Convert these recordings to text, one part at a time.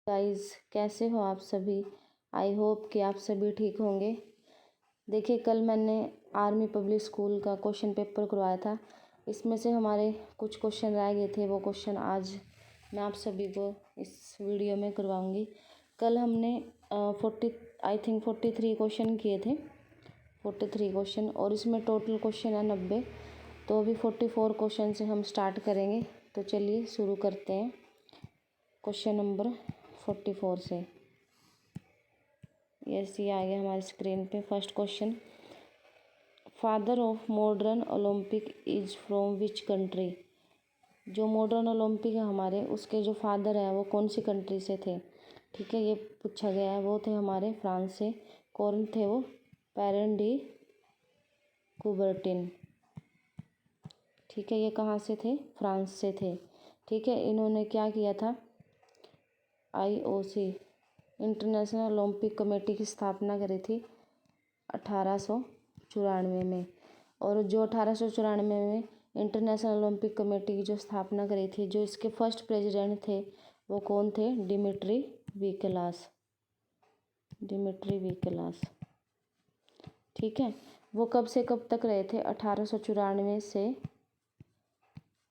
Guys, कैसे हो आप सभी। आई होप कि आप सभी ठीक होंगे। देखिए, कल मैंने आर्मी पब्लिक स्कूल का क्वेश्चन पेपर करवाया था। इसमें से हमारे कुछ क्वेश्चन रह गए थे। वो क्वेश्चन आज मैं आप सभी को इस वीडियो में करवाऊंगी। कल हमने 43 क्वेश्चन किए थे, 43 क्वेश्चन, और इसमें टोटल क्वेश्चन है 90। तो अभी 44 क्वेश्चन से हम स्टार्ट करेंगे। तो चलिए शुरू करते हैं क्वेश्चन नंबर 44 से। यस, ये आ गया हमारी स्क्रीन पे। First question, father of modern Olympic is from which country. जो मॉडर्न ओलंपिक है हमारे, उसके जो फादर है वो कौन सी कंट्री से थे। ठीक है, ये पूछा गया है। वो थे हमारे फ्रांस से। कौन थे वो? Barren D Coubertin. ठीक है, ये कहाँ से थे? फ्रांस से थे। ठीक है, इन्होंने क्या किया था? IOC इंटरनेशनल ओलंपिक कमेटी की स्थापना करी थी 1894 में। और जो 1894 में इंटरनेशनल ओलंपिक कमेटी की जो स्थापना करी थी, जो इसके फर्स्ट प्रेसिडेंट थे वो कौन थे? डिमिट्री वीकलास। डिमिट्री वीकलास। ठीक है, वो कब से कब तक रहे थे? 1894 से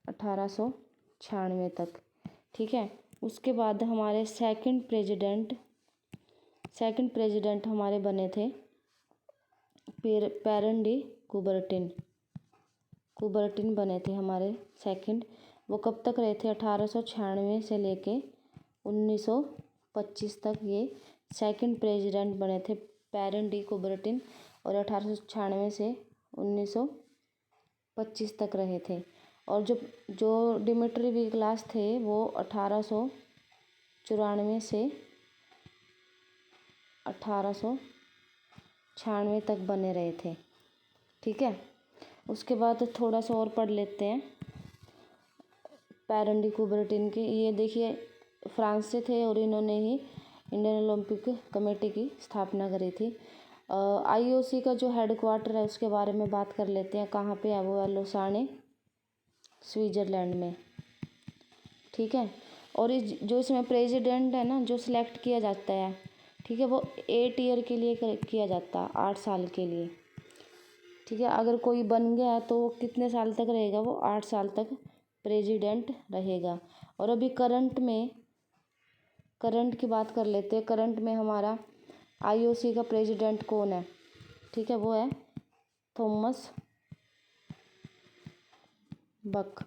1896 तक। ठीक है, उसके बाद हमारे सेकंड प्रेसिडेंट हमारे बने थे पैरन डी कुबर्टिन बने थे हमारे सेकंड। वो कब तक रहे थे? 1896 से लेके 1925 तक ये सेकंड प्रेसिडेंट बने थे, पैरन डी कुबर्टिन। और 1896 से 1925 तक रहे थे। और जो डिमिट्री वीकलास थे वो 1894 से 1896 तक बने रहे थे। ठीक है, उसके बाद थोड़ा सा और पढ़ लेते हैं पैरन डी कुबर्टिन के। ये देखिए, फ्रांस से थे और इन्होंने ही इंडियन ओलंपिक कमेटी की स्थापना करी थी। IOC का जो हेडक्वार्टर है उसके बारे में बात कर लेते हैं। कहाँ पे है? वो है लोसाने, स्विट्ज़रलैंड में। ठीक है, और जो इसमें प्रेसिडेंट है ना, जो सिलेक्ट किया जाता है, ठीक है, वो 8 ईयर के लिए किया जाता है, 8 साल के लिए। ठीक है, अगर कोई बन गया तो वो कितने साल तक रहेगा? वो 8 साल तक प्रेसिडेंट रहेगा। और अभी करंट की बात कर लेते हैं। करंट में हमारा IOC का प्रेसिडेंट कौन है? ठीक है, वो है थॉमस बक।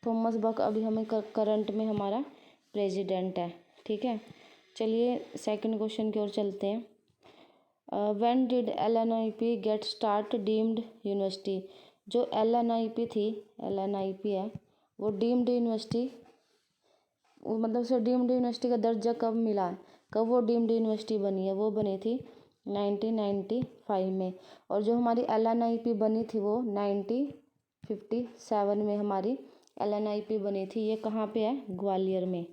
थॉमस बक अभी हमें करंट में हमारा प्रेसिडेंट है। ठीक है, चलिए सेकंड क्वेश्चन की ओर चलते हैं। When did LNIP get start deemed university. जो LNIP थी, LNIP है, वो डीम्ड यूनिवर्सिटी, वो मतलब उसे डीम्ड यूनिवर्सिटी का दर्जा कब मिला? कब वो डीम्ड यूनिवर्सिटी बनी है? वो बनी थी 1995 में। और जो हमारी LNIP बनी थी वो 1957 में हमारी LNIP बनी थी। ये कहाँ पे है? ग्वालियर में।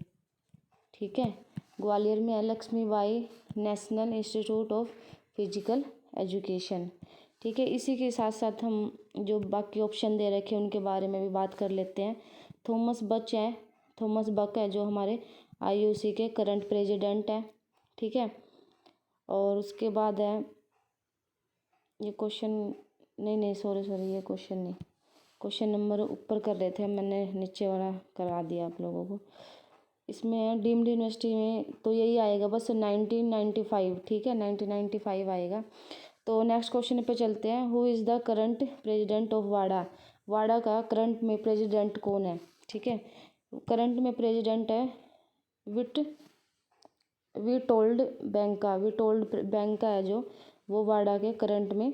ठीक है, ग्वालियर में है, Lakshmibai national institute of physical education. ठीक है, इसी के साथ साथ हम जो बाकी ऑप्शन दे रखे हैं उनके बारे में भी बात कर लेते हैं। थॉमस बक है जो हमारे IOC के करंट प्रेसिडेंट है। ठीक है, और उसके बाद है ये क्वेश्चन, नहीं सॉरी, ये क्वेश्चन नहीं, क्वेश्चन नंबर ऊपर कर रहे थे, मैंने नीचे वाला करा दिया आप लोगों को। इसमें डीम्ड यूनिवर्सिटी में तो यही आएगा बस 1995। ठीक है, 1995 आएगा। तो नेक्स्ट क्वेश्चन पे चलते हैं। Who is the current president of वाडा। वाडा का करंट में प्रेसिडेंट कौन है? ठीक है, करंट में प्रेसिडेंट है विटोल्ड बैंका है जो, वो वाडा के करंट में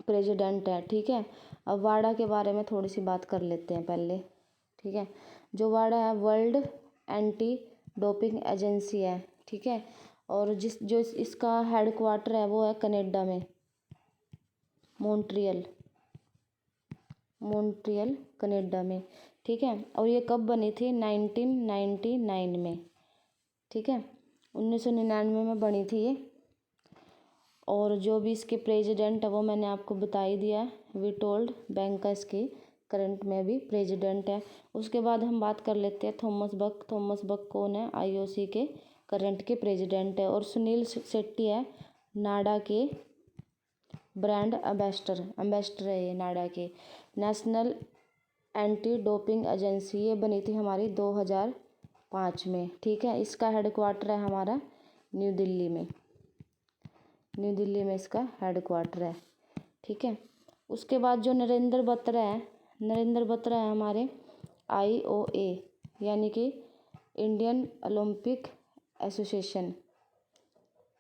प्रेसिडेंट है। ठीक है, अब वाडा के बारे में थोड़ी सी बात कर लेते हैं पहले। ठीक है, जो वाडा है वर्ल्ड एंटी डोपिंग एजेंसी है। ठीक है, और जो इसका हेडक्वार्टर है वो है कनाडा में, मॉन्ट्रियल कनाडा में। ठीक है, और ये कब बनी थी? 1999 में। ठीक है, 1999 में बनी थी ये। और जो भी इसके प्रेसिडेंट है वो मैंने आपको बता ही दिया है, विटोल्ड बैंका इसके करंट में भी प्रेसिडेंट है। उसके बाद हम बात कर लेते हैं थॉमस बक कौन है? IOC के करंट के प्रेसिडेंट है। और सुनील शेट्टी है नाडा के ब्रांड एम्बेसडर है ये नाडा के। नेशनल एंटी डोपिंग एजेंसी, ये बनी थी हमारी 2005 में, ठीक है। इसका हेडक्वार्टर है हमारा न्यू दिल्ली में, न्यू दिल्ली में इसका हेडक्वार्टर है, ठीक है। उसके बाद जो नरेंद्र बत्रा है हमारे IOA यानी कि इंडियन ओलंपिक एसोसिएशन,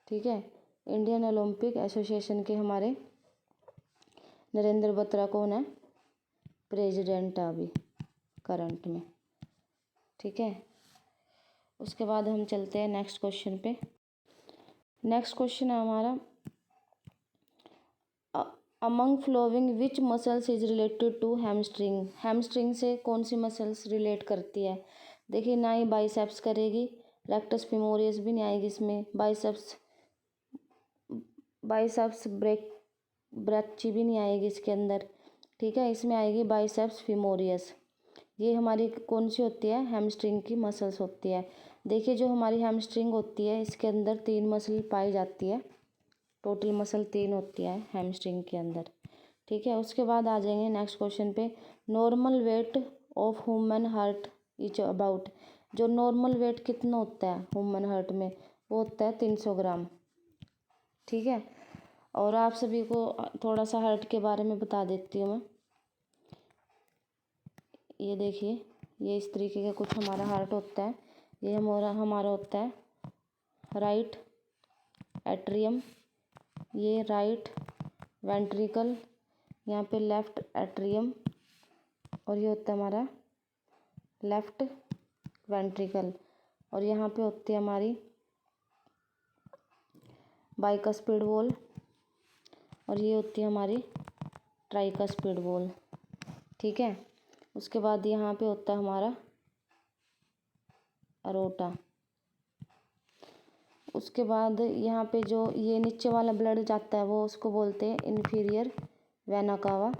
ठीक है। इंडियन ओलंपिक एसोसिएशन के हमारे नरेंद्र बत्रा कौन है, प्रेसिडेंट है अभी करंट में, ठीक है। उसके बाद हम चलते हैं नेक्स्ट क्वेश्चन पे। नेक्स्ट क्वेश्चन है हमारा among following which muscles is related to hamstring. Hamstring से कौन सी मसल्स रिलेट करती है। देखिए ना ही बाइसेप्स करेगी, रेक्टस फीमोरियस भी नहीं आएगी इसमें, बाइसेप्स ब्रैची भी नहीं आएगी इसके अंदर, ठीक है। इसमें आएगी बाइसेप्स फीमोरियस। ये हमारी कौन सी होती है, हैमस्ट्रिंग की मसल्स होती है। देखिए जो हमारी हैमस्ट्रिंग होती है इसके अंदर 3 मसल पाई जाती है, टोटल मसल 3 होती है हैमस्ट्रिंग के अंदर, ठीक है। उसके बाद आ जाएंगे नेक्स्ट क्वेश्चन पे। Normal weight of human heart is about. जो नॉर्मल वेट कितना होता है ह्यूमन हार्ट में, वो होता है 300 ग्राम, ठीक है। और आप सभी को थोड़ा सा हार्ट के बारे में बता देती हूँ मैं। ये देखिए, ये इस तरीके का कुछ हमारा हार्ट होता है। ये हमारा होता है राइट एट्रियम, ये राइट वेंट्रिकल, यहाँ पे लेफ्ट एट्रियम, और ये होता है हमारा लेफ्ट वेंट्रिकल, और यहाँ पे होती है हमारी बाइकस्पिड वॉल, और ये होती है हमारी ट्राइकस्पिड वॉल, ठीक है। उसके बाद यहाँ पे होता है हमारा अरोटा। उसके बाद यहाँ पे जो ये नीचे वाला ब्लड जाता है वो उसको बोलते हैं इन्फीरियर वेना कावा,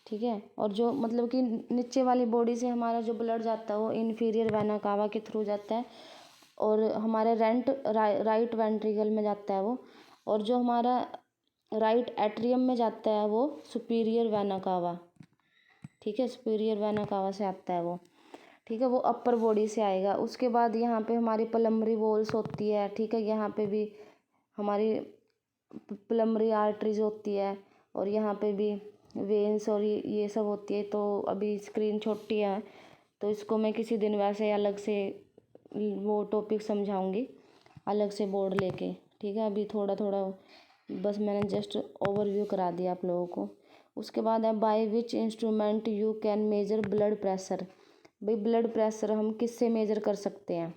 ठीक है। और जो मतलब कि नीचे वाली बॉडी से हमारा जो ब्लड जाता है वो इन्फीरियर वेना कावा के थ्रू जाता है, और हमारे राइट वेंट्रिकल में जाता है वो, और जो हमारा राइट एट्रियम में जाता है वो सुपीरियर वेना कावा, ठीक है। सुपीरियर वेना कावा से आता है वो, ठीक है। वो अपर बॉडी से आएगा। उसके बाद यहाँ पे हमारी पलमरी वॉल्स होती है, ठीक है। यहाँ पे भी हमारी पलमरी आर्टरीज होती है, और यहाँ पे भी वेन्स और ये सब होती है। तो अभी स्क्रीन छोटी है तो इसको मैं किसी दिन वैसे अलग से वो टॉपिक समझाऊंगी अलग से बोर्ड लेके, ठीक है। अभी थोड़ा थोड़ा बस मैंने जस्ट ओवरव्यू करा दिया आप लोगों को। उसके बाद है by which instrument you can measure blood pressure. भाई ब्लड प्रेशर हम किससे मेजर कर सकते हैं,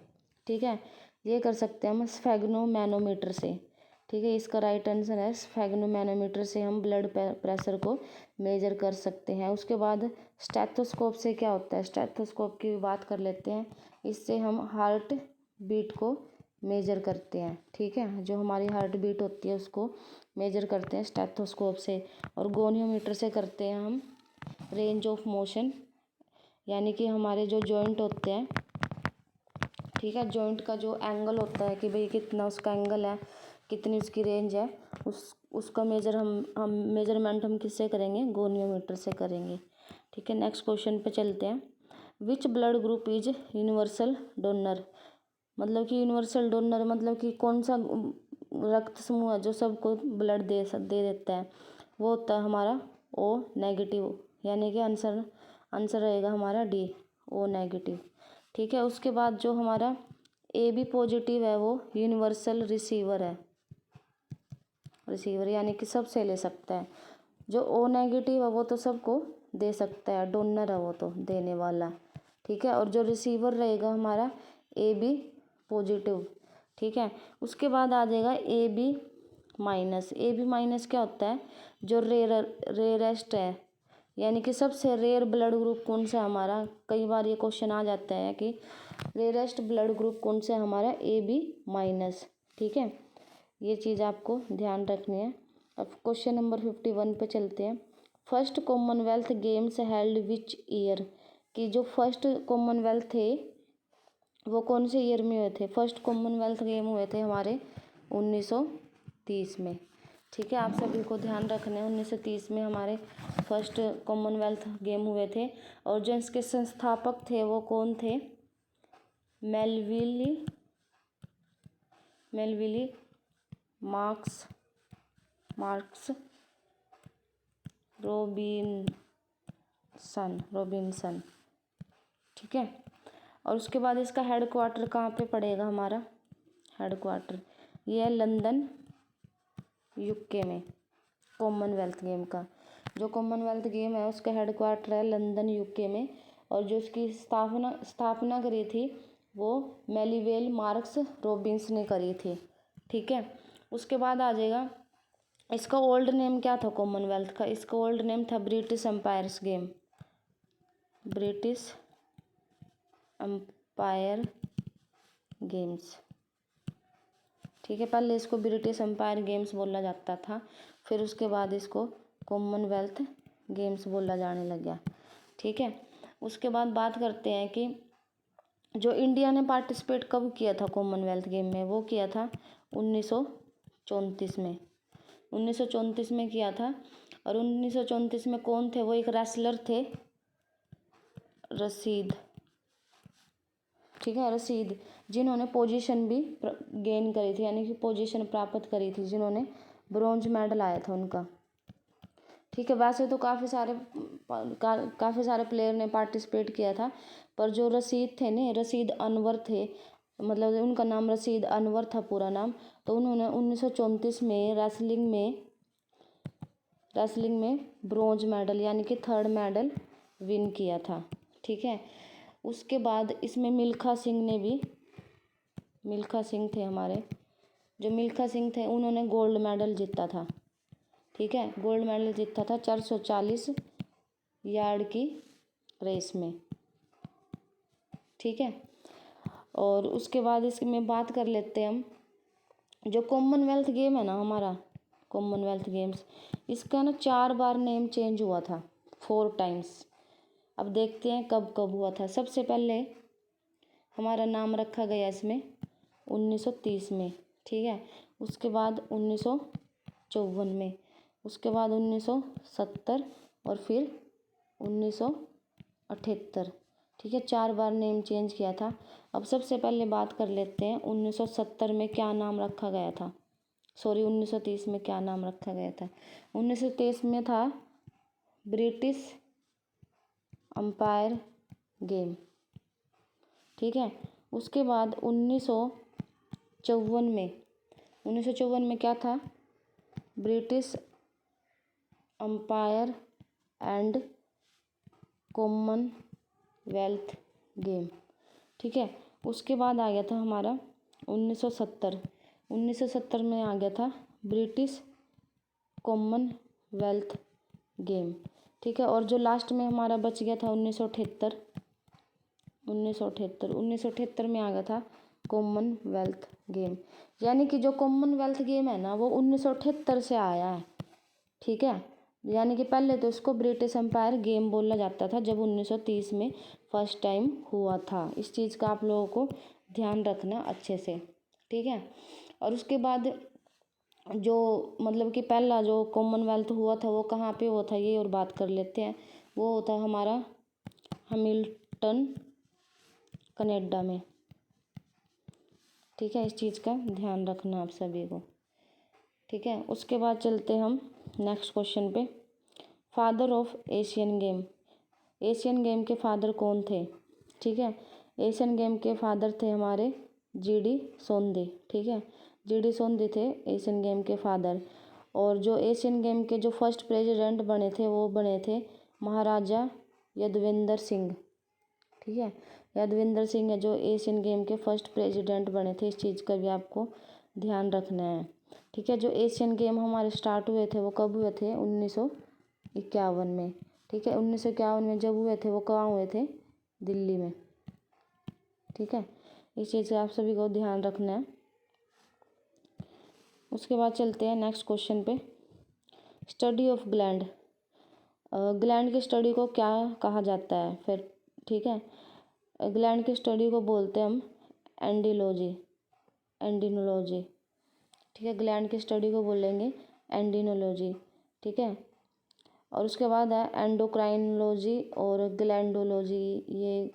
ठीक है। ये कर सकते हैं हम स्फेग्नोमैनोमीटर से, ठीक है। इसका राइट आंसर है स्फेग्नोमैनोमीटर से हम ब्लड प्रेशर को मेजर कर सकते हैं। उसके बाद स्टेथोस्कोप से क्या होता है, स्टेथोस्कोप की बात कर लेते हैं। इससे हम हार्ट बीट को मेजर करते हैं, ठीक है। जो हमारी हार्ट बीट होती है उसको मेजर करते हैं स्टेथोस्कोप से। और गोनियोमीटर से करते हैं हम रेंज ऑफ मोशन, यानी कि हमारे जो जॉइंट होते हैं, ठीक है, जॉइंट का जो एंगल होता है कि भाई कितना उसका एंगल है, कितनी उसकी रेंज है, उसका मेजरमेंट हम किससे करेंगे, गोनियोमीटर से करेंगे, ठीक है। नेक्स्ट क्वेश्चन पे चलते हैं। Which blood group is universal donor. मतलब कि यूनिवर्सल डोनर मतलब कि कौन सा रक्त समूह है जो सबको ब्लड दे देता है, वो होता है हमारा O नेगेटिव, यानी कि आंसर रहेगा हमारा D, O नेगेटिव, ठीक है। उसके बाद जो हमारा AB पॉजिटिव है वो यूनिवर्सल रिसीवर है, रिसीवर यानी कि सबसे ले सकता है। जो O नेगेटिव है वो तो सबको दे सकता है, डोनर है वो तो देने वाला, ठीक है। और जो रिसीवर रहेगा हमारा AB पॉजिटिव, ठीक है। उसके बाद आ जाएगा AB माइनस। AB माइनस क्या होता है, जो रेयरेस्ट है, यानी कि सबसे रेयर ब्लड ग्रुप कौन सा हमारा, कई बार ये क्वेश्चन आ जाता है कि रेयरेस्ट ब्लड ग्रुप कौन सा है हमारा, AB माइनस, ठीक है। ये चीज़ आपको ध्यान रखनी है। अब क्वेश्चन नंबर 51 पे चलते हैं। First Commonwealth games held which year. कि जो फर्स्ट कॉमनवेल्थ थे वो कौन से ईयर में हुए थे? फर्स्ट कॉमनवेल्थ गेम हुए थे हमारे 1930 में। ठीक है, आप सभी को ध्यान रखना है 1930 में हमारे फर्स्ट कॉमनवेल्थ गेम हुए थे। और जो इसके संस्थापक थे वो कौन थे? मेलविली मार्क्स रॉबिन्सन। ठीक है, और उसके बाद इसका हेड क्वार्टर कहाँ पे पड़ेगा? हमारा हेड क्वार्टर ये है लंदन, यूके में। कॉमनवेल्थ गेम का जो कॉमनवेल्थ गेम है उसका हेड क्वार्टर है लंदन, यूके में। और जो इसकी स्थापना करी थी वो मेलिवेल मार्क्स रॉबिन्स ने करी थी। ठीक है, उसके बाद आ जाएगा इसका ओल्ड नेम क्या था कॉमनवेल्थ का? इसका ओल्ड नेम था British empires game, British empire games. ठीक है, पहले इसको ब्रिटिश एम्पायर गेम्स बोला जाता था, फिर उसके बाद इसको कॉमनवेल्थ गेम्स बोला जाने लग गया। ठीक है, उसके बाद बात करते हैं कि जो इंडिया ने पार्टिसिपेट कब किया था कॉमनवेल्थ गेम में? वो किया था 1934 में। 1934 में किया था। और 1934 में कौन थे? वो एक रेसलर थे, रशीद। ठीक है, रशीद, जिन्होंने पोजीशन भी गेन करी थी, यानी कि पोजीशन प्राप्त करी थी, जिन्होंने ब्रॉन्ज मेडल आया था उनका। ठीक है, वैसे तो काफ़ी सारे प्लेयर ने पार्टिसिपेट किया था, पर जो रशीद थे ने, रशीद अनवर थे, मतलब उनका नाम रशीद अनवर था पूरा नाम। तो उन्होंने 1934 में रेसलिंग में ब्रॉन्ज मेडल यानी कि थर्ड मेडल विन किया था। ठीक है, उसके बाद इसमें मिल्खा सिंह थे हमारे, जो मिल्खा सिंह थे उन्होंने गोल्ड मेडल जीता था। ठीक है, गोल्ड मेडल जीता था 440 यार्ड की रेस में। ठीक है, और उसके बाद इसमें बात कर लेते हैं हम जो कॉमनवेल्थ गेम है ना हमारा, कॉमनवेल्थ गेम्स, इसका ना 4 बार नेम चेंज हुआ था, 4 टाइम्स। अब देखते हैं कब कब हुआ था। सबसे पहले हमारा नाम रखा गया इसमें 1930 में। ठीक है, उसके बाद 1954 में, उसके बाद 1970 और फिर 1978। ठीक है, 4 बार नेम चेंज किया था। अब सबसे पहले बात कर लेते हैं 1970 में क्या नाम रखा गया था, 1930 में क्या नाम रखा गया था। 1930 में था ब्रिटिश एम्पायर गेम। ठीक है, उसके बाद 1954 में क्या था? British empire and commonwealth game. ठीक है, उसके बाद आ गया था हमारा 1970 में आ गया था ब्रिटिश कॉमनवेल्थ गेम। ठीक है, और जो लास्ट में हमारा बच गया था 1978 में आ गया था कॉमनवेल्थ गेम। यानी कि जो कॉमनवेल्थ गेम है ना वो 1978 से आया है। ठीक है, यानी कि पहले तो इसको ब्रिटिश एम्पायर गेम बोला जाता था जब 1930 में फर्स्ट टाइम हुआ था। इस चीज़ का आप लोगों को ध्यान रखना अच्छे से। ठीक है, और उसके बाद जो मतलब कि पहला जो कॉमनवेल्थ हुआ था वो कहाँ पे हुआ था ये और बात कर लेते हैं। वो होता हमारा हैमिल्टन, कनाडा में। ठीक है, इस चीज़ का ध्यान रखना आप सभी को। ठीक है, उसके बाद चलते हम नेक्स्ट क्वेश्चन पे। Father of Asian game, Asian game के फादर कौन थे? ठीक है, एशियन गेम के फादर थे हमारे जीडी सोंदे। ठीक है, जीडी सोंदे थे एशियन गेम के फादर। और जो एशियन गेम के जो फर्स्ट प्रेसिडेंट बने थे वो बने थे महाराजा यादवेंद्र सिंह। ठीक है, यादवेंद्र सिंह है जो एशियन गेम के फर्स्ट प्रेसिडेंट बने थे। इस चीज़ का भी आपको ध्यान रखना है। ठीक है, जो एशियन गेम हमारे स्टार्ट हुए थे वो कब हुए थे? 1951 में। ठीक है, 1951 में जब हुए थे वो कहाँ हुए थे? दिल्ली में। ठीक है, इस चीज़ का आप सभी को ध्यान रखना है। उसके बाद चलते हैं नेक्स्ट क्वेश्चन पे। स्टडी ऑफ ग्लैंड, ग्लैंड की स्टडी को क्या कहा जाता है फिर? ठीक है, ग्लैंड की स्टडी को बोलते हैं हम एंडिनोलॉजी, एंडिनोलॉजी, ठीक है। ग्लैंड की स्टडी को बोलेंगे एंडिनोलॉजी, ठीक है। और उसके बाद है एंडोक्राइनोलॉजी और ग्लैंडोलॉजी। ये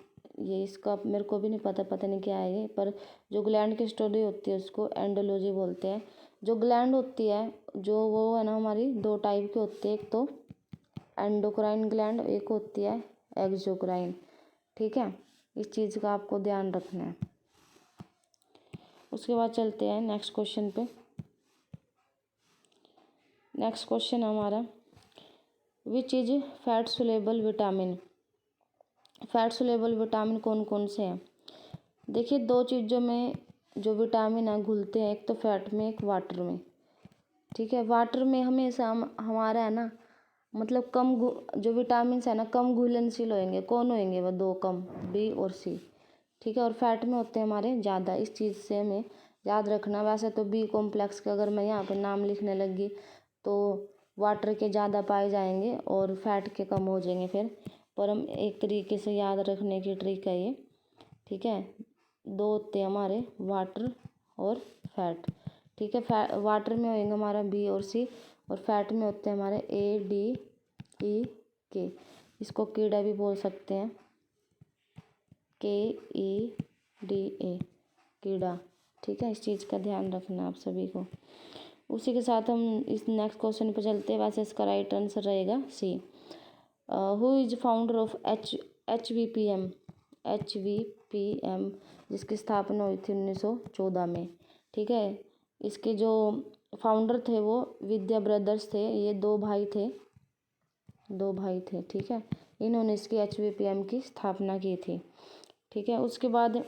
इसका मेरे को भी नहीं पता नहीं क्या है ये, पर जो ग्लैंड की स्टडी होती है उसको एंडोलॉजी बोलते हैं। जो ग्लैंड होती है जो वो है ना हमारी दो टाइप की होती है, एक तो एंडोक्राइन ग्लैंड, एक होती है एक्सोक्राइन, ठीक है। इस चीज़ का आपको ध्यान रखना है। उसके बाद चलते हैं नेक्स्ट क्वेश्चन पे। नेक्स्ट क्वेश्चन हमारा, which is fat soluble vitamin. Fat soluble vitamin कौन कौन से हैं? देखिए, दो चीज़ों में जो विटामिन है घुलते हैं, एक तो फैट में, एक वाटर में, ठीक है। वाटर में हमेशा हमारा है ना, मतलब जो विटामिन है ना कम घुलनशील होंगे। कौन होंगे वो दो कम, बी और सी, ठीक है। और फैट में होते हैं हमारे ज़्यादा। इस चीज़ से हमें याद रखना। वैसे तो बी कॉम्प्लेक्स का अगर मैं यहाँ पे नाम लिखने लगी तो वाटर के ज़्यादा पाए जाएंगे और फैट के कम हो जाएंगे फिर, पर हम एक तरीके से याद रखने की ट्रिक है ये, ठीक है। दो होते हैं हमारे, वाटर और फैट, ठीक है। वाटर में होंगे हमारा बी और सी, और फैट में होते हैं हमारे ए, डी, ई, के। इसको कीड़ा भी बोल सकते हैं, के, ई, डी, ए, कीड़ा, ठीक है। इस चीज़ का ध्यान रखना आप सभी को। उसी के साथ हम इस नेक्स्ट क्वेश्चन पे चलते हैं। वैसे इसका राइट आंसर रहेगा C. Who is founder of H V P M, जिसकी स्थापना हुई थी 1914 में, ठीक है। इसके जो फाउंडर थे वो विद्या ब्रदर्स थे। ये दो भाई थे, ठीक है। इन्होंने इसकी HVPM की स्थापना की थी, ठीक है। उसके बाद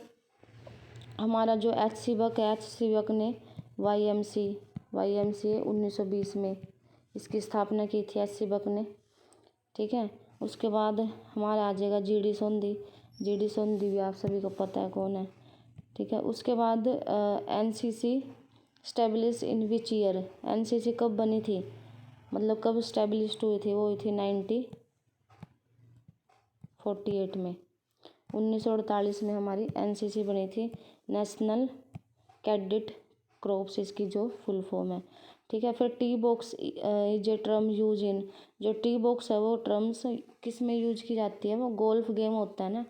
हमारा जो एच सीवक ने YMCA 1920 में इसकी स्थापना की थी, एच सीवक ने, ठीक है। उसके बाद हमारा आ जाएगा GD सोंधी भी आप सभी को पता है कौन है, ठीक है। उसके बाद NCC establish in which year. NCC कब बनी थी, मतलब कब स्टेब्लिश्ड हुई थी? वो हुई थी 1948 में। 1948 में हमारी NCC बनी थी, नेशनल कैडेट क्रॉप्स इसकी जो फुल फॉर्म है, ठीक है। फिर T box is a term use in. जो टी बॉक्स है वो टर्म्स किस में यूज की जाती है? वो गोल्फ गेम होता है ना,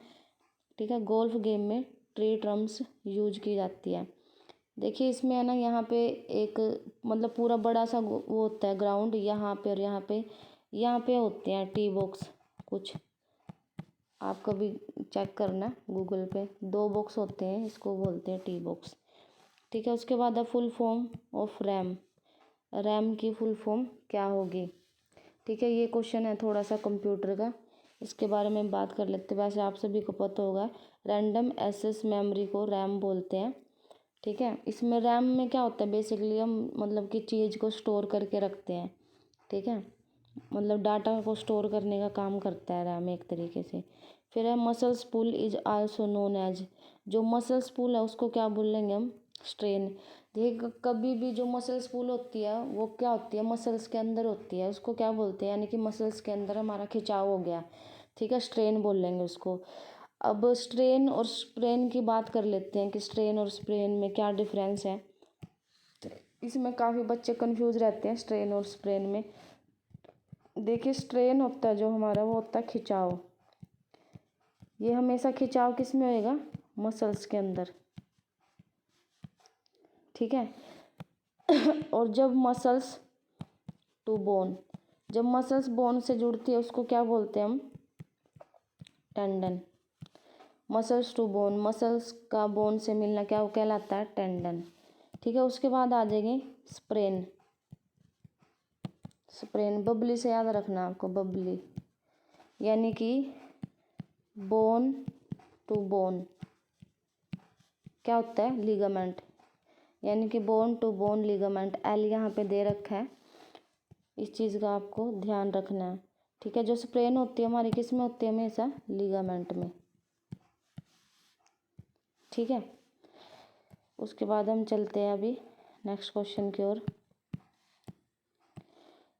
ठीक है। गोल्फ गेम में ट्री टर्म्स यूज की जाती है। देखिए इसमें है ना, यहाँ पे एक मतलब पूरा बड़ा सा वो होता है ग्राउंड, यहाँ पे और यहाँ पे होते हैं टी बॉक्स। कुछ आप कभी चेक करना गूगल पे, दो बॉक्स होते हैं, इसको बोलते हैं टी बॉक्स, ठीक है। उसके बाद है फुल फॉर्म ऑफ रैम की फुल फॉर्म क्या होगी, ठीक है। ये क्वेश्चन है थोड़ा सा कंप्यूटर का, इसके बारे में बात कर लेते हैं। वैसे आप सभी को पता होगा, रैंडम एक्सेस मेमोरी को रैम बोलते हैं, ठीक है। इसमें रैम में क्या होता है, बेसिकली हम मतलब कि चीज़ को स्टोर करके रखते हैं, ठीक है। मतलब डाटा को स्टोर करने का काम करता है रैम एक तरीके से। फिर है muscles pull is also known as. जो मसल्स पुल है उसको क्या बोलेंगे हम? स्ट्रेन। देखिए कभी भी जो मसल्स पुल होती है वो क्या होती है, मसल्स के अंदर होती है, उसको क्या बोलते हैं? यानी कि मसल्स के अंदर हमारा खिंचाव हो गया, ठीक है, स्ट्रेन बोल लेंगे उसको। अब स्ट्रेन और स्प्रेन की बात कर लेते हैं कि स्ट्रेन और स्प्रेन में क्या डिफरेंस है। इसमें काफ़ी बच्चे कंफ्यूज रहते हैं स्ट्रेन और स्प्रेन में। देखिए स्ट्रेन होता है जो हमारा, वो होता है खिंचाव। ये हमेशा खिंचाव किस में होएगा? मसल्स के अंदर, ठीक है। और जब मसल्स बोन से जुड़ती है उसको क्या बोलते हैं हम? Tendon. Muscles to bone, muscles का बोन से मिलना क्या कहलाता है? टेंडन, ठीक है। उसके बाद आ जाएंगे स्प्रेन। बबली से याद रखना आपको, बबली यानी कि बोन टू बोन क्या होता है? लिगामेंट, यानी कि bone to bone ligament. L यहाँ पे दे रखा है, इस चीज़ का आपको ध्यान रखना है, ठीक है। जो स्प्रेन होती है हमारी किस में होती है? हमेशा लिगामेंट में, ठीक है। उसके बाद हम चलते हैं अभी नेक्स्ट क्वेश्चन की ओर।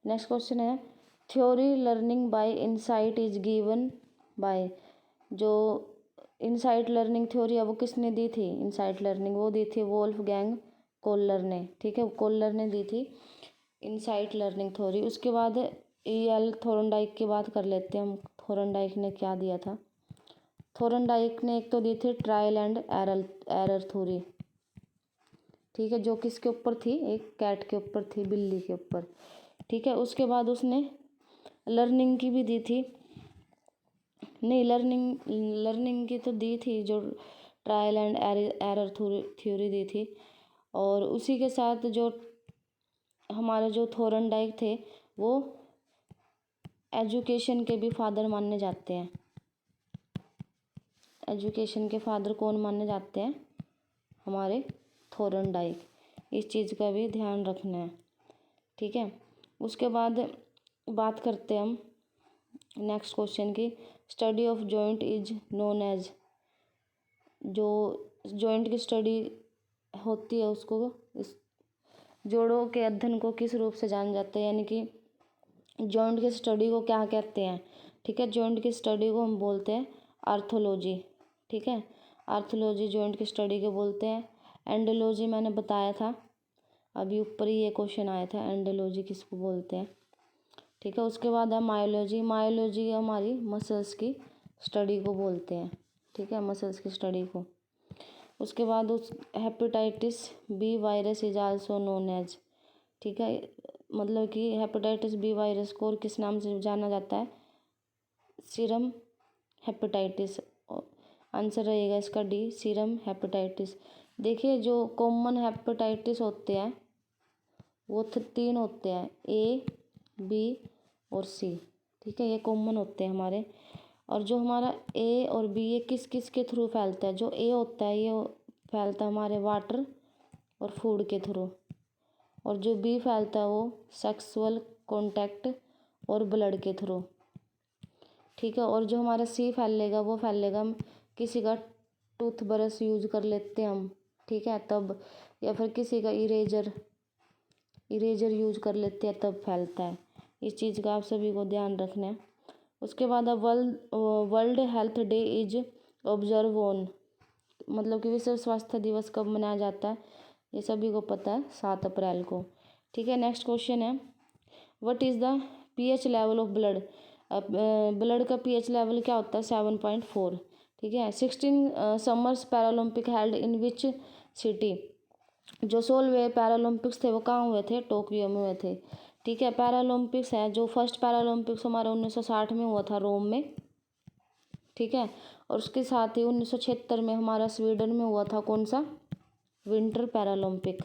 नेक्स्ट क्वेश्चन है, theory learning by insight is given by. जो इनसाइट लर्निंग थ्योरी है वो किसने दी थी? इनसाइट लर्निंग वो दी थी वोल्फगैंग कोहलर ने, ठीक है, कोहलर ने दी थी इनसाइट लर्निंग थ्योरी। उसके बाद E.L. थोरनडाइक की बात कर लेते हैं हम। थोरनडाइक ने क्या दिया था? थोरनडाइक ने एक तो दी थी ट्रायल एंड एरर थ्योरी, ठीक है, जो किसके ऊपर थी? एक कैट के ऊपर थी, बिल्ली के ऊपर, ठीक है। उसके बाद उसने लर्निंग की भी दी थी, नहीं लर्निंग की तो दी थी, जो ट्रायल एंड एरर थ्योरी दी थी। और उसी के साथ जो हमारे जो थोरनडाइक थे वो एजुकेशन के भी फादर माने जाते हैं। एजुकेशन के फादर कौन माने जाते हैं? हमारे थोरनडाइक। इस चीज़ का भी ध्यान रखना है, ठीक है। उसके बाद बात करते हैं हम नेक्स्ट क्वेश्चन की। Study of joint is known as, जो जॉइंट की स्टडी होती है उसको, इस जोड़ों के अध्ययन को किस रूप से जाना जाता है, यानी कि जॉइंट की स्टडी को क्या कहते हैं? ठीक है, जॉइंट की स्टडी को हम बोलते हैं आर्थोलॉजी, ठीक है, आर्थोलॉजी जॉइंट की स्टडी को बोलते हैं। एंडोलॉजी मैंने बताया था, अभी ऊपर ही ये क्वेश्चन आया था, एंडोलॉजी किसको बोलते हैं, ठीक है। उसके बाद है मायोलॉजी। मायोलॉजी हमारी मसल्स की स्टडी को बोलते हैं, ठीक है, मसल्स की स्टडी को। उसके बाद उस hepatitis B virus is also known as, ठीक है, मतलब कि हेपेटाइटिस बी वायरस को और किस नाम से जाना जाता है? Serum hepatitis. आंसर रहेगा इसका डी, सीरम हेपेटाइटिस। देखिए जो कॉमन हेपेटाइटिस होते हैं वो 3 होते हैं, ए, बी और सी, ठीक है, ये कॉमन होते हैं हमारे। और जो हमारा ए और बी ये किस किस के थ्रू फैलता है? जो ए होता है ये फैलता है हमारे वाटर और फूड के थ्रू, और जो बी फैलता है वो सेक्सुअल कॉन्टैक्ट और ब्लड के थ्रू, ठीक है। और जो हमारा सी फैलेगा वो फैलेगा हम किसी का टूथ ब्रश यूज कर लेते हैं हम, ठीक है, तब, या फिर किसी का इरेजर यूज कर लेते हैं तब फैलता है। इस चीज़ का आप सभी को ध्यान रखना है। उसके बाद अब world health day is observe on, मतलब कि विश्व स्वास्थ्य दिवस कब मनाया जाता है? ये सभी को पता है, 7 अप्रैल को, ठीक है। नेक्स्ट क्वेश्चन है what is the pH level of blood. Blood का पीएच लेवल क्या होता है? 7.4, ठीक है। 16 summers Paralympic held in which city, जो 16वें पैरालंपिक्स थे वो कहाँ हुए थे? टोक्यो में हुए थे, ठीक है। पैरालंपिक्स है जो फर्स्ट पैरालंपिक्स हमारा 1960 में हुआ था रोम में, ठीक है। और उसके साथ ही 1976 में हमारा स्वीडन में हुआ था कौन सा? Winter Paralympic.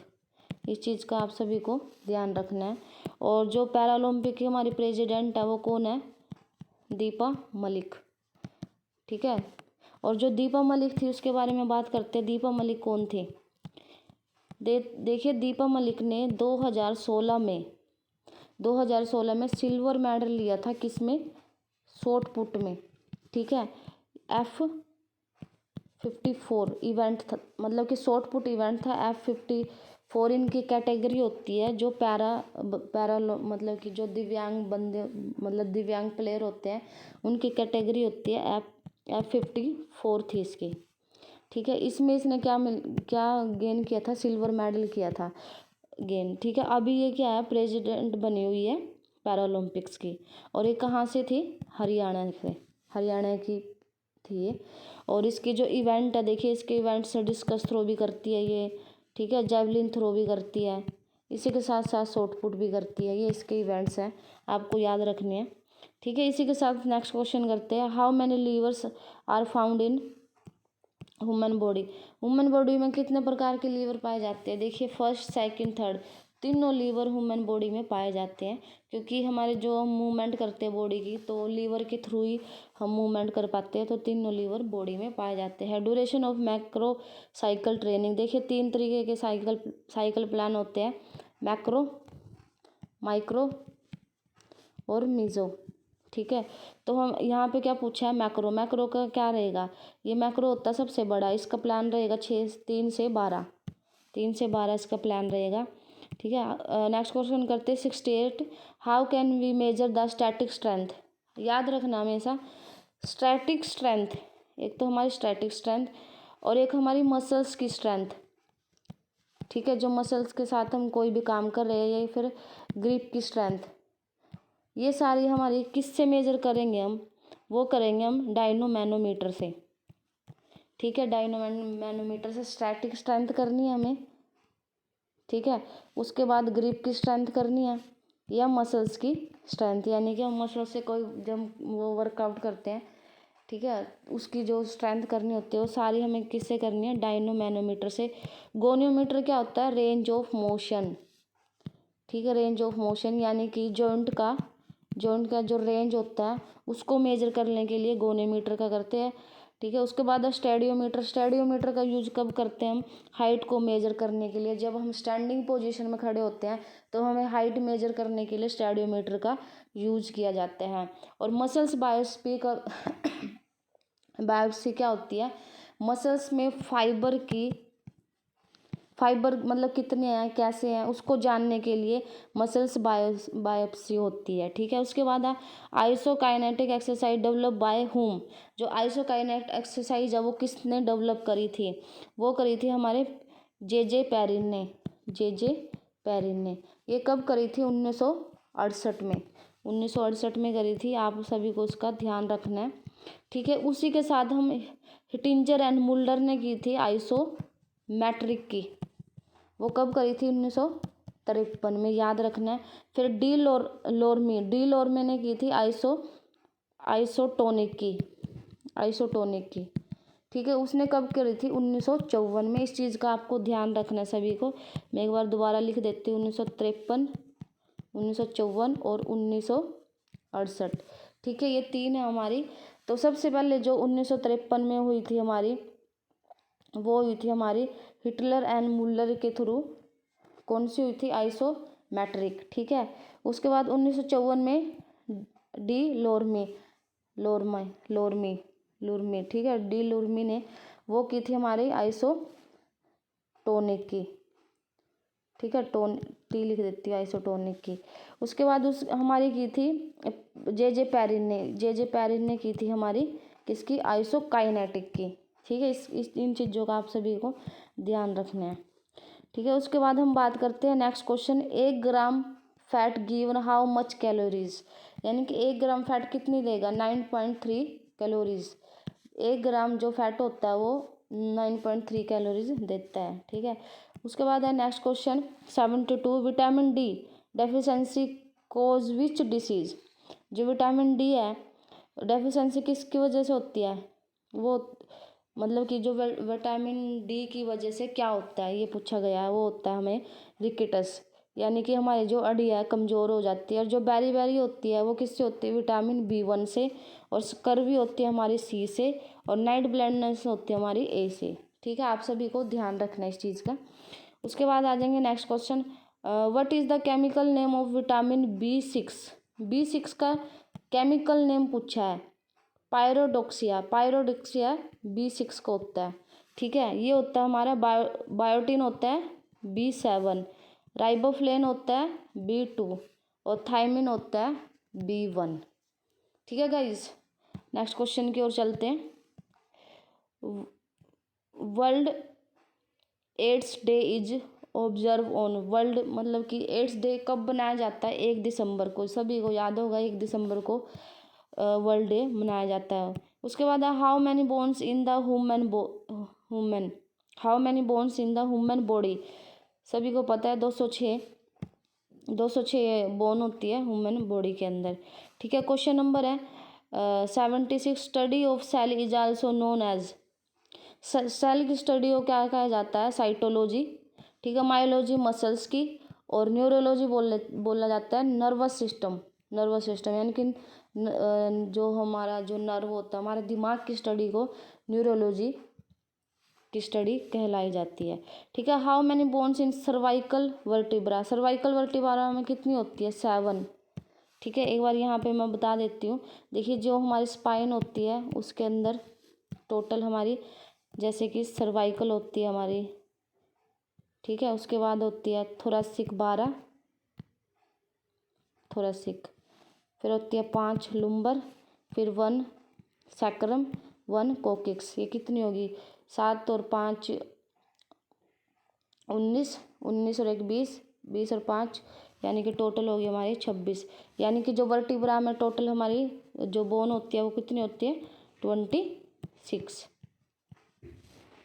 इस चीज़ का आप सभी को ध्यान रखना है। और जो पैरालंपिक की हमारी प्रेसिडेंट है वो कौन है? दीपा मलिक, ठीक है। और जो दीपा मलिक थी उसके बारे में बात करते हैं। दीपा मलिक कौन थी? देखिए दीपा मलिक ने 2016 में सिल्वर मेडल लिया था, किस में? शॉट पुट में, ठीक है। F54 इवेंट था, मतलब कि शॉट पुट इवेंट था। F54 इनकी कैटेगरी होती है जो पैरा मतलब कि जो दिव्यांग बंदे, मतलब दिव्यांग प्लेयर होते हैं उनकी कैटेगरी होती है F54 थी इसकी, ठीक है। इसमें इसने क्या गेन किया था? सिल्वर मेडल किया था गेन, ठीक है। अभी ये क्या है? प्रेसिडेंट बनी हुई है पैरालंपिक्स की, और ये कहाँ से थी? हरियाणा की थी ये। और इसके जो इवेंट है, देखिए इसके इवेंट से डिस्कस थ्रो भी करती है ये, ठीक है, जेवलिन थ्रो भी करती है, इसी के साथ साथ शॉट पुट भी करती है। ये इसके इवेंट्स हैं, आपको याद रखने हैं, ठीक है। इसी के साथ नेक्स्ट क्वेश्चन करते हैं। How many levers are found in human body. Human body में कितने प्रकार के लीवर पाए जाते हैं? देखिए फर्स्ट, सेकंड, थर्ड, तीनों लीवर ह्यूमन बॉडी में पाए जाते हैं, क्योंकि हमारे जो हम मूवमेंट करते हैं बॉडी की तो लीवर के थ्रू ही हम मूवमेंट कर पाते हैं, तो तीनों लीवर बॉडी में पाए जाते हैं। Duration of macro cycle training. देखिए 3 तरीके के साइकिल प्लान होते हैं, मैक्रो, माइक्रो और मीजो, ठीक है। तो हम यहाँ पे क्या पूछा है? मैक्रो का क्या रहेगा? ये मैक्रो होता है सबसे बड़ा, इसका प्लान रहेगा 3 से 12 इसका प्लान रहेगा, ठीक है। नेक्स्ट क्वेश्चन करते हैं 68। How can we measure the static strength. याद रखना हमेशा, स्टैटिक स्ट्रेंथ एक तो हमारी स्टैटिक स्ट्रेंथ और एक हमारी मसल्स की स्ट्रेंथ, ठीक है, जो मसल्स के साथ हम कोई भी काम कर रहे हैं, या फिर ग्रिप की स्ट्रेंथ, ये सारी हमारी किससे मेजर करेंगे हम, वो करेंगे हम डायनोमैनोमीटर से, ठीक है। डायनोमैनोमीटर से स्टैटिक स्ट्रेंथ करनी है हमें, ठीक है। उसके बाद ग्रिप की स्ट्रेंथ करनी है या मसल्स की स्ट्रेंथ, यानी कि हम मसल्स से कोई जब वो वर्कआउट करते हैं, ठीक है, उसकी जो स्ट्रेंथ करनी होती है वो सारी हमें किससे करनी है, डायनोमैनोमीटर से। गोनियोमीटर क्या होता है, रेंज ऑफ मोशन, ठीक है, रेंज ऑफ मोशन यानी कि जॉइंट का जो रेंज होता है उसको मेजर करने के लिए गोनियोमीटर का करते हैं, ठीक है। उसके बाद स्टेडियोमीटर का यूज कब करते हैं हम, हाइट को मेजर करने के लिए। जब हम स्टैंडिंग पोजीशन में खड़े होते हैं तो हमें हाइट मेजर करने के लिए स्टेडियोमीटर का यूज किया जाता है। और मसल्स बायोप्सी का बायोप्सी क्या होती है, मसल्स में फाइबर मतलब कितने हैं, कैसे हैं, उसको जानने के लिए मसल्स बायोप्सी होती है, ठीक है। उसके बाद isokinetic exercise develop by whom, जो आइसोकाइनेटिक एक्सरसाइज है वो किसने डेवलप करी थी, वो करी थी हमारे जे पेरिन ने। ये कब करी थी, 1968 में, 1968 में करी थी। आप सभी को उसका ध्यान रखना है, ठीक है। उसी के साथ हम हिटिंजर एंड मुल्डर ने की थी आइसोमेट्रिक की, वो कब करी थी, 1953 में, याद रखना है। फिर डी लोरमी ने की थी आइसोटोनिक की, ठीक है, उसने कब करी थी, 1954 में। इस चीज़ का आपको ध्यान रखना है सभी को। मैं एक बार दोबारा लिख देती हूँ, 1953, 1954 और 1968, ठीक है, ये 3 है हमारी। तो सबसे पहले जो 1953 में हुई थी हमारी, वो हुई थी हमारी हिटलर एंड मुल्लर के थ्रू। कौन सी हुई थी, आइसोमेट्रिक, ठीक है। उसके बाद 1954 में डी लोरमी, ठीक है, डी लोरमी ने वो की थी हमारी आइसोटोनिक की, ठीक है, टी लिख देती हूँ, आइसोटोनिक की। उसके बाद हमारी की थी जे पेरिन ने की थी हमारी किसकी, आइसोकाइनेटिक की, ठीक है। इन चीज़ों का आप सभी को ध्यान रखना है, ठीक है। उसके बाद हम बात करते हैं next question, 1 gram fat given how much calories, यानी कि 1 ग्राम फैट कितनी देगा, 9.3 कैलोरीज। 1 ग्राम जो फैट होता है वो 9.3 कैलोरीज देता है, ठीक है। उसके बाद है next question 72, vitamin D deficiency cause which disease, जो विटामिन डी है डेफिशिएंसी किसकी वजह से होती है, वो मतलब कि जो विटामिन डी की वजह से क्या होता है, ये पूछा गया है, वो होता है हमें रिकेटस, यानी कि हमारी जो अड़ी है कमज़ोर हो जाती है। और जो बेरी होती है वो किससे होती है, विटामिन B1 से, और स्कर्वी होती है हमारी C से, और नाइट ब्लाइंडनेस होती है हमारी A से, ठीक है। आप सभी को ध्यान रखना है इस चीज़ का। उसके बाद आ जाएंगे next question, what is the chemical name of vitamin B6 का केमिकल नेम पूछा है, पायरोडोक्सिया B6 का होता है, ठीक है। ये होता है हमारा बायोटिन होता है B7, राइबोफ्लेन होता है B2 और थायमिन होता है B1, ठीक है गाइज। नेक्स्ट क्वेश्चन की ओर चलते हैं। World AIDS day is observe on, world मतलब कि एड्स डे कब बनाया जाता है, 1 दिसंबर को, सभी को याद होगा 1 दिसंबर को वर्ल्ड डे मनाया जाता है। उसके बाद how many bones in the human body, सभी को पता है 206 बोन होती है ह्यूमन बॉडी के अंदर, ठीक है। क्वेश्चन नंबर है 76, study of cell is also known as, cell की स्टडी को क्या कहा जाता है, साइटोलॉजी, ठीक है। मायोलॉजी मसल्स की, और न्यूरोलॉजी बोला जाता है नर्वस सिस्टम, यानी कि जो हमारा जो नर्व होता है हमारे दिमाग की स्टडी को न्यूरोलॉजी की स्टडी कहलाई जाती है, ठीक है। How many bones in cervical vertebra में कितनी होती है, 7, ठीक है। एक बार यहाँ पे मैं बता देती हूँ, देखिए जो हमारी स्पाइन होती है उसके अंदर टोटल हमारी, जैसे कि सर्वाइकल होती है हमारी, ठीक है। उसके बाद होती है थोरेसिक 12, फिर होती है 5 लुम्बर, फिर 1 सैक्रम, 1 कोकिक्स। ये कितनी होगी, 7 और 5 19, 19 और 1 20, 20 और 5 यानी कि टोटल होगी हमारी 26। यानी कि जो वर्टिब्रा में टोटल हमारी जो बोन होती है वो कितनी होती है, 26।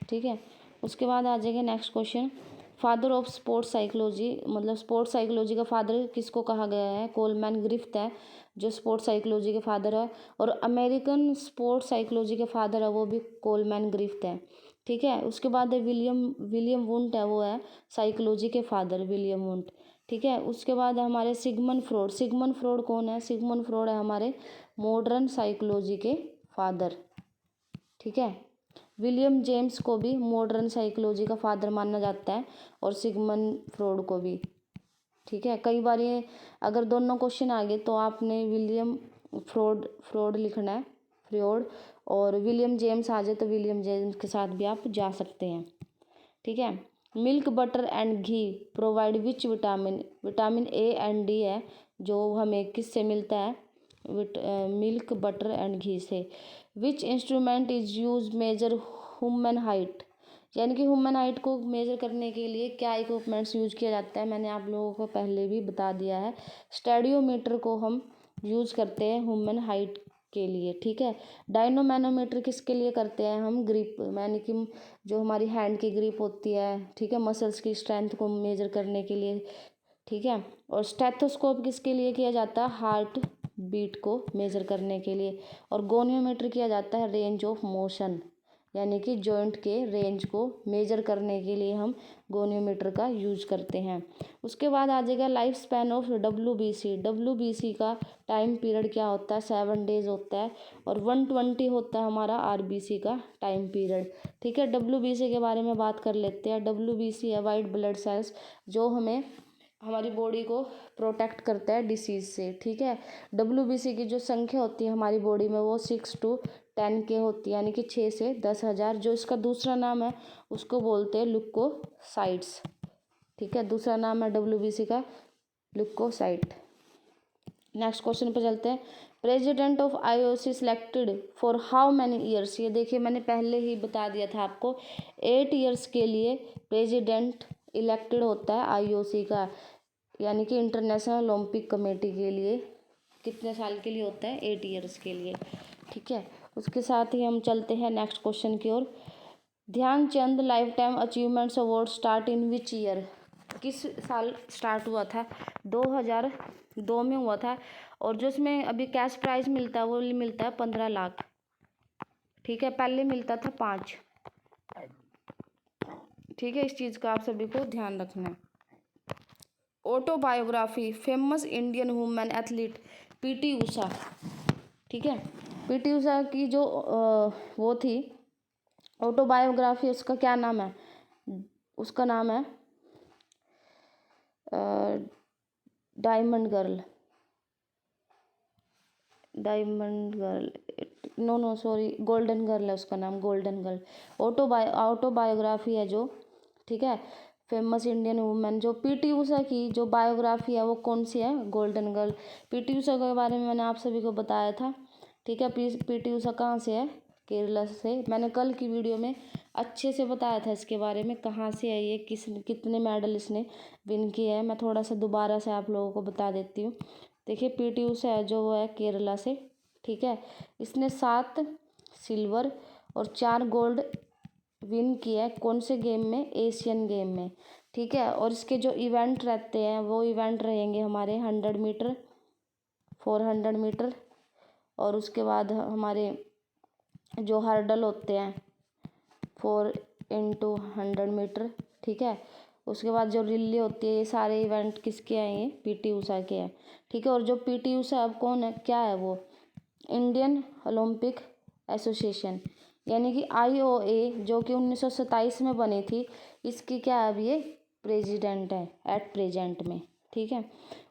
ठीक है। उसके बाद आ जाएगा next question, father of sports psychology, मतलब स्पोर्ट्स साइकोलॉजी का फादर किसको कहा गया है, कोलमैन ग्रिफ्थ है जो स्पोर्ट्स साइकोलॉजी के फादर है, और अमेरिकन स्पोर्ट्स साइकोलॉजी के फादर है वो भी कोलमैन ग्रिफ्थ है। ठीक है। उसके बाद है विलियम वुंट है, वो है साइकोलॉजी के फादर, विलियम वुंट। ठीक है। उसके बाद हमारे सिगमंड फ्रॉड। सिगमंड फ्रॉड कौन है, सिगमंड फ्रॉड है हमारे मॉडर्न साइकोलॉजी के फादर। ठीक है। विलियम जेम्स को भी मॉडर्न साइकोलॉजी का फादर माना जाता है, और सिगमंड फ्रॉड को भी। ठीक है। कई बार ये अगर दोनों क्वेश्चन आ गए तो आपने विलियम फ्रॉड लिखना है, फ्रॉड, और विलियम जेम्स आ जाए तो विलियम जेम्स के साथ भी आप जा सकते हैं। ठीक है। Milk butter and ghee provide which vitamin, vitamin A and D है जो हमें किससे मिलता है, मिल्क बटर एंड घी से। Which instrument is use major human height, यानी कि ह्यूमन हाइट को मेजर करने के लिए क्या इक्विपमेंट्स यूज किया जाता है, मैंने आप लोगों को पहले भी बता दिया है। स्टेडियोमीटर को हम यूज करते हैं ह्यूमन हाइट के लिए। ठीक है। डायनोमैनोमीटर किसके लिए करते हैं हम, ग्रिप, यानी कि जो हमारी हैंड की ग्रिप होती है, ठीक है, मसल्स की स्ट्रेंथ को मेजर करने के लिए। ठीक है। और स्टेथोस्कोप किसके लिए किया जाता है, हार्ट बीट को मेजर करने के लिए। और गोनियोमीटर किया जाता है रेंज ऑफ मोशन, यानी कि जॉइंट के रेंज को मेजर करने के लिए हम गोनियोमीटर का यूज करते हैं। उसके बाद आ जाएगा life span of WBC। WBC का टाइम पीरियड क्या होता है, 7 डेज होता है, और 120 होता है हमारा RBC का टाइम पीरियड। ठीक है। WBC के बारे में बात कर लेते हैं। WBC है वाइट ब्लड सेल्स, जो हमें हमारी बॉडी को प्रोटेक्ट करता है डिसीज से। ठीक है। WBC की जो संख्या होती है हमारी बॉडी में वो 6 to 10 के होती है, यानी कि 6 से 10,000। जो इसका दूसरा नाम है उसको बोलते हैं ल्यूकोसाइट्स। ठीक है। दूसरा नाम है WBC का ल्यूकोसाइट। नेक्स्ट क्वेश्चन पे चलते हैं। President of IOC selected for how many years, ये देखिए मैंने पहले ही बता दिया था आपको, 8 ईयर्स के लिए प्रेसिडेंट इलेक्टेड होता है IOC का, यानी कि इंटरनेशनल ओलंपिक कमेटी के लिए। कितने साल के लिए होता है, 8 ईयर्स के लिए। ठीक है। उसके साथ ही हम चलते हैं नेक्स्ट क्वेश्चन की ओर। Dhyanchand life time achievements award start in which year, किस साल स्टार्ट हुआ था, 2002 में हुआ था, और जो इसमें अभी कैश प्राइज मिलता है वो मिलता है 15 लाख। ठीक है। पहले मिलता था 5। ठीक है। इस चीज़ का आप सभी को ध्यान रखना है। Autobiography famous Indian women athlete PT Usha. ठीक है। PT उषा की जो वो थी ऑटोबायोग्राफी, उसका क्या नाम है, उसका नाम है diamond girl, no sorry, golden girl है उसका नाम, गोल्डन गर्ल। ऑटोबायोग्राफी है जो, ठीक है, फेमस इंडियन वुमेन। जो PT उषा की जो बायोग्राफी है वो कौन सी है, गोल्डन गर्ल। PT उषा के बारे में मैंने आप सभी को बताया था। ठीक है। PT उषा कहाँ से है, केरला से। मैंने कल की वीडियो में अच्छे से बताया था इसके बारे में, कहाँ से है ये, कितने मेडल इसने विन किए हैं। मैं थोड़ा सा दोबारा से आप लोगों को बता देती हूँ। देखिए PT उषा है जो, वो है केरला से। ठीक है। इसने 7 सिल्वर और 4 गोल्ड विन किया है, कौन से गेम में, एशियन गेम में। ठीक है। और इसके जो इवेंट रहते हैं वो इवेंट रहेंगे हमारे 100 मीटर, 400 मीटर, और उसके बाद हमारे जो हर्डल होते हैं 4x100 मीटर। ठीक है। उसके बाद जो रिले होती है, ये सारे इवेंट किसके हैं, ये PT उषा के हैं। ठीक है। और जो PT उषा अब कौन है, क्या है वो, इंडियन ओलंपिक एसोसिएशन, यानी कि IOA, जो कि 1927 में बनी थी, इसकी क्या है, अब ये प्रेसिडेंट है एट प्रेजेंट में। ठीक है।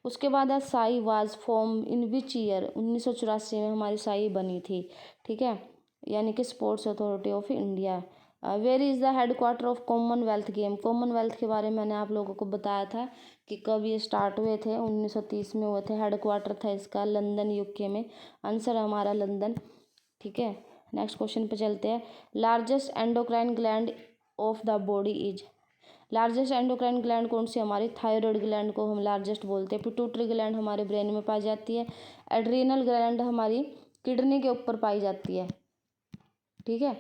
उसके बाद है Sai was form in which year, 1984 में हमारी साई बनी थी। ठीक है। यानी कि sports authority of India. Where is the headquarter of commonwealth game. Commonwealth के बारे में मैंने आप लोगों को बताया था कि कब ये स्टार्ट हुए थे, 1930 में हुए थे। हेडक्वार्टर था इसका लंदन UK में। आंसर हमारा लंदन। ठीक है। नेक्स्ट क्वेश्चन पे चलते हैं। Largest endocrine gland of the body is. Largest endocrine gland कौन सी? हमारी थायराइड ग्लैंड को हम लार्जेस्ट बोलते हैं। पिट्यूटरी ग्लैंड हमारे ब्रेन में पाई जाती है। एड्रीनल ग्लैंड हमारी किडनी के ऊपर पाई जाती है, ठीक है।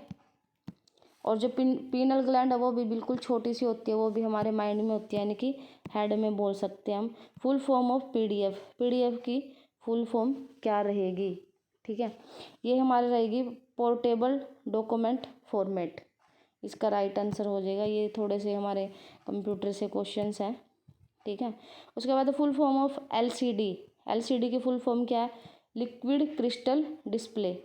और जो पीनल ग्लैंड है वो भी बिल्कुल छोटी सी होती है, वो भी हमारे माइंड में होती है, यानी कि हेड में बोल सकते हैं हम। Full form of PDF, PDF की फुल फॉर्म क्या रहेगी, ठीक है। ये हमारी रहेगी पोर्टेबल डॉक्यूमेंट फॉर्मेट, इसका राइट आंसर हो जाएगा। ये थोड़े से हमारे कंप्यूटर से क्वेश्चंस हैं, ठीक है। उसके बाद full form of LCD, LCD की फुल फॉर्म क्या है? Liquid crystal display.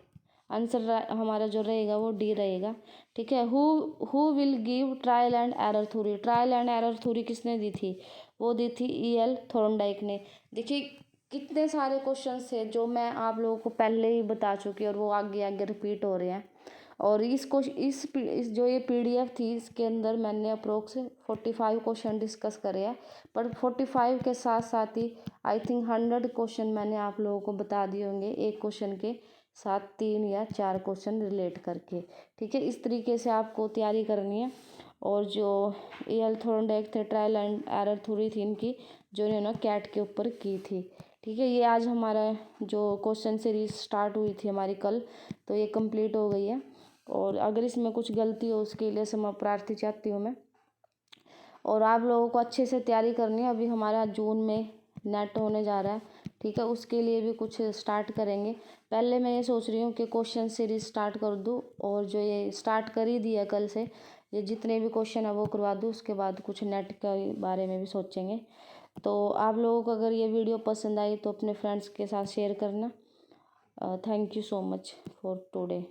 आंसर हमारा जो रहेगा वो डी रहेगा, ठीक है। Who will give trial and error theory, trial and error theory किसने दी थी? वो दी थी E.L. थॉर्नडाइक ने। देखिए कितने सारे क्वेश्चंस थे जो मैं आप लोगों को पहले ही बता चुकी और वो आगे आगे रिपीट हो रहे हैं। और इस जो ये PDF थी इसके अंदर मैंने अप्रोक्स 45 क्वेश्चन डिस्कस करे हैं, पर 45 के साथ साथ ही आई थिंक 100 क्वेश्चन मैंने आप लोगों को बता दिए होंगे, एक क्वेश्चन के साथ 3 या 4 क्वेश्चन रिलेट करके, ठीक है। इस तरीके से आपको तैयारी करनी है। और जो E.L. थॉर्नडाइक थे, ट्रायल एंड एरर थ्योरी थी इनकी, जो इन्होंने कैट के ऊपर की थी, ठीक है। ये आज हमारा जो क्वेश्चन सीरीज स्टार्ट हुई थी हमारी कल, तो ये कंप्लीट हो गई है। और अगर इसमें कुछ गलती हो उसके लिए क्षमा प्रार्थी चाहती हूँ मैं। और आप लोगों को अच्छे से तैयारी करनी है। अभी हमारा जून में नेट होने जा रहा है, ठीक है, उसके लिए भी कुछ स्टार्ट करेंगे। पहले मैं ये सोच रही हूँ कि क्वेश्चन सीरीज स्टार्ट कर दूँ, और जो ये स्टार्ट कर ही दिया कल से, ये जितने भी क्वेश्चन है वो करवा दूँ। उसके बाद कुछ नेट के बारे में भी सोचेंगे। तो आप लोगों को अगर ये वीडियो पसंद आई तो अपने फ्रेंड्स के साथ शेयर करना। Thank you so much for today.